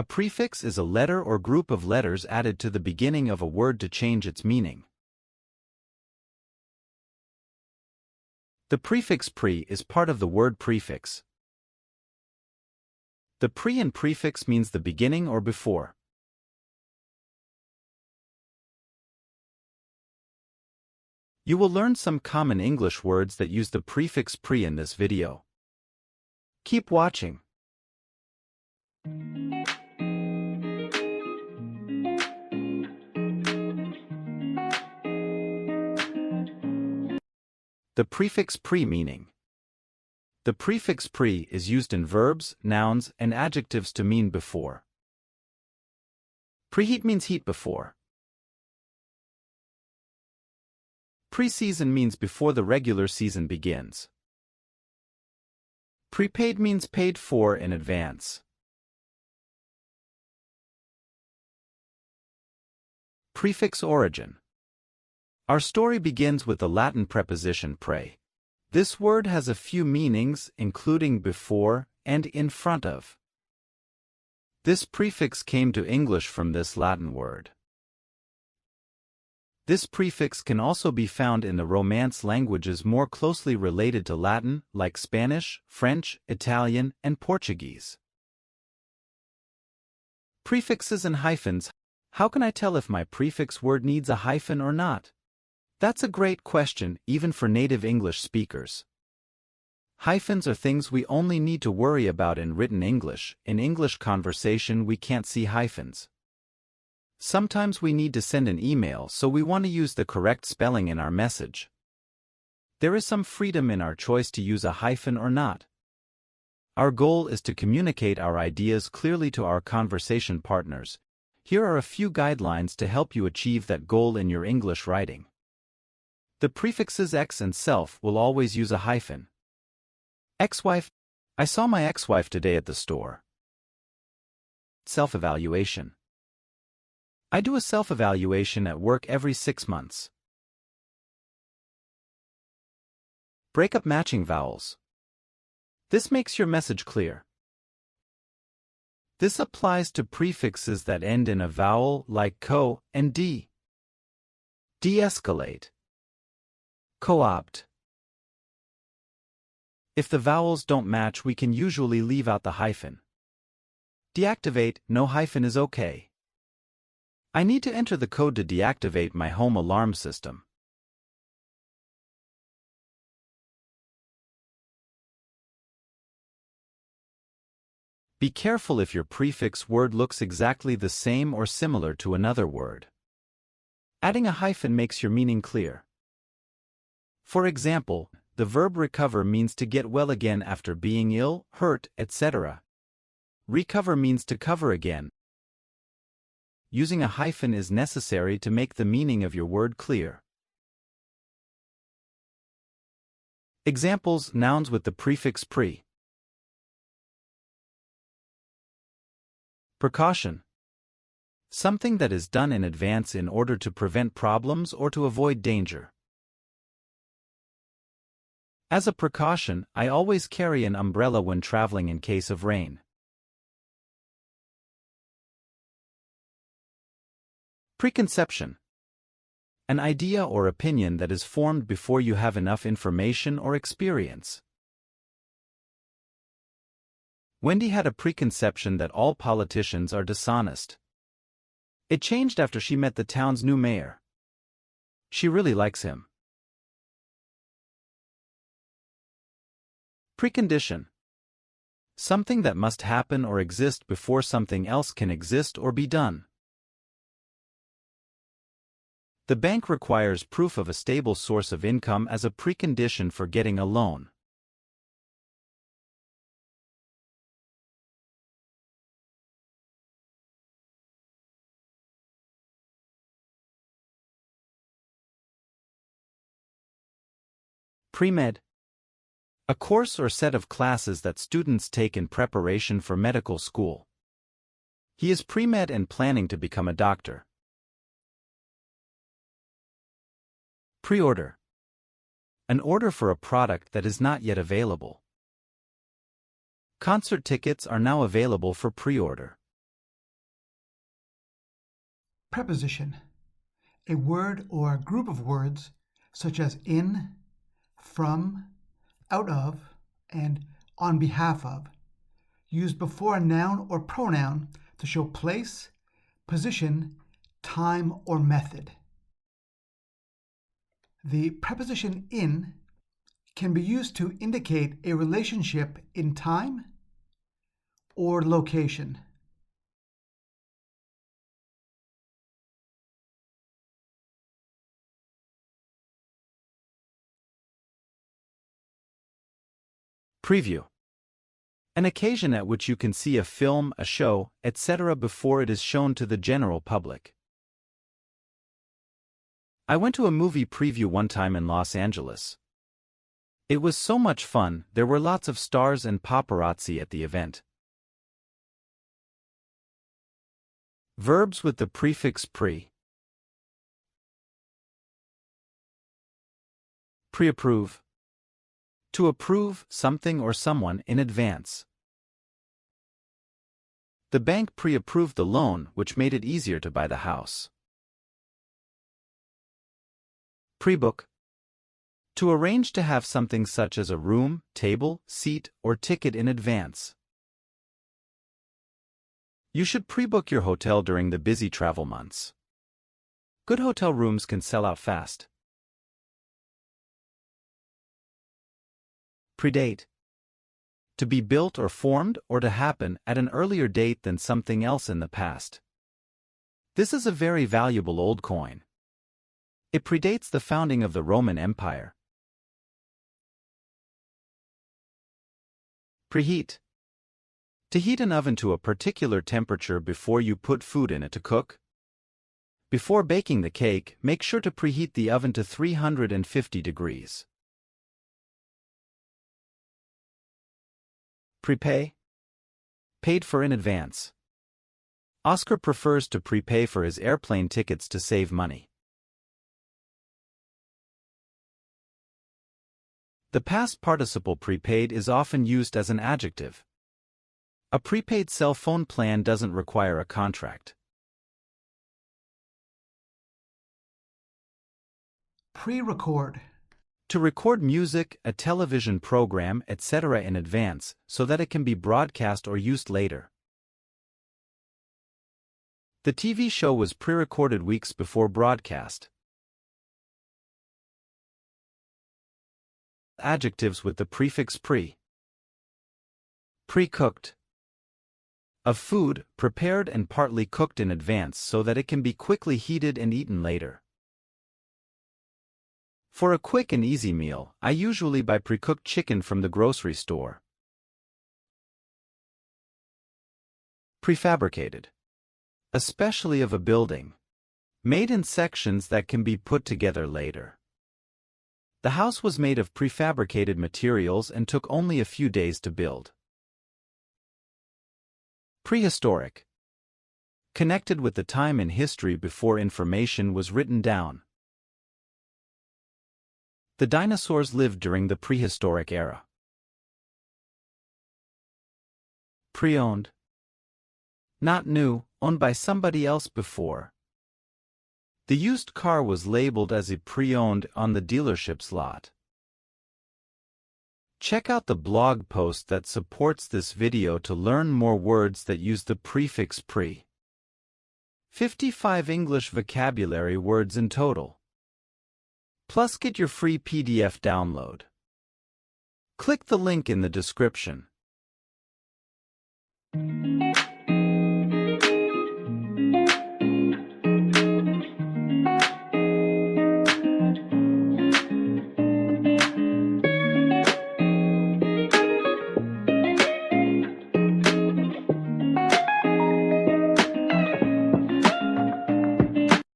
A prefix is a letter or group of letters added to the beginning of a word to change its meaning. The prefix pre is part of the word prefix. The pre in prefix means the beginning or before. You will learn some common English words that use the prefix pre in this video. Keep watching. The prefix pre meaning. The prefix pre is used in verbs, nouns, and adjectives to mean before. Preheat means heat before. Pre-season means before the regular season begins. Prepaid means paid for in advance. Prefix origin. Our story begins with the Latin preposition pre. This word has a few meanings, including before and in front of. This prefix came to English from this Latin word. This prefix can also be found in the Romance languages more closely related to Latin, like Spanish, French, Italian, and Portuguese. Prefixes and hyphens. How can I tell if my prefix word needs a hyphen or not? That's a great question, even for native English speakers. Hyphens are things we only need to worry about in written English. In English conversation, we can't see hyphens. Sometimes we need to send an email, so we want to use the correct spelling in our message. There is some freedom in our choice to use a hyphen or not. Our goal is to communicate our ideas clearly to our conversation partners. Here are a few guidelines to help you achieve that goal in your English writing. The prefixes ex and self will always use a hyphen. Ex-wife. I saw my ex-wife today at the store. Self-evaluation. I do a self-evaluation at work every 6 months. Break up matching vowels. This makes your message clear. This applies to prefixes that end in a vowel like co and de. De-escalate. Co-opt. If the vowels don't match, we can usually leave out the hyphen. Deactivate, no hyphen is okay. I need to enter the code to deactivate my home alarm system. Be careful if your prefix word looks exactly the same or similar to another word. Adding a hyphen makes your meaning clear. For example, the verb recover means to get well again after being ill, hurt, etc. Recover means to cover again. Using a hyphen is necessary to make the meaning of your word clear. Examples: nouns with the prefix pre. Precaution. Something that is done in advance in order to prevent problems or to avoid danger. As a precaution, I always carry an umbrella when traveling in case of rain. Preconception. An idea or opinion that is formed before you have enough information or experience. Wendy had a preconception that all politicians are dishonest. It changed after she met the town's new mayor. She really likes him. Precondition. Something that must happen or exist before something else can exist or be done. The bank requires proof of a stable source of income as a precondition for getting a loan. Pre-med. A course or set of classes that students take in preparation for medical school. He is pre-med and planning to become a doctor. Pre-order. An order for a product that is not yet available. Concert tickets are now available for pre-order. Preposition. A word or a group of words such as in, from, out of, and on behalf of, used before a noun or pronoun to show place, position, time, or method. The preposition in can be used to indicate a relationship in time or location. Preview. An occasion at which you can see a film, a show, etc. before it is shown to the general public. I went to a movie preview one time in Los Angeles. It was so much fun, there were lots of stars and paparazzi at the event. Verbs with the prefix pre. Pre-approve. To approve something or someone in advance. The bank pre-approved the loan, which made it easier to buy the house. Pre-book. To arrange to have something such as a room, table, seat, or ticket in advance. You should pre-book your hotel during the busy travel months. Good hotel rooms can sell out fast. Predate. To be built or formed or to happen at an earlier date than something else in the past. This is a very valuable old coin. It predates the founding of the Roman Empire. Preheat. To heat an oven to a particular temperature before you put food in it to cook. Before baking the cake, make sure to preheat the oven to 350 degrees. Prepay. Paid for in advance. Oscar prefers to prepay for his airplane tickets to save money. The past participle prepaid is often used as an adjective. A prepaid cell phone plan doesn't require a contract. Pre-record. To record music, a television program, etc. in advance, so that it can be broadcast or used later. The TV show was pre-recorded weeks before broadcast. Adjectives with the prefix pre. Pre-cooked. Of food, prepared and partly cooked in advance so that it can be quickly heated and eaten later. For a quick and easy meal, I usually buy pre-cooked chicken from the grocery store. Prefabricated. Especially of a building. Made in sections that can be put together later. The house was made of prefabricated materials and took only a few days to build. Prehistoric. Connected with the time in history before information was written down. The dinosaurs lived during the prehistoric era. Pre-owned. Not new, owned by somebody else before. The used car was labeled as a pre-owned on the dealership's lot. Check out the blog post that supports this video to learn more words that use the prefix pre. 55 English vocabulary words in total. Plus get your free PDF download. Click the link in the description.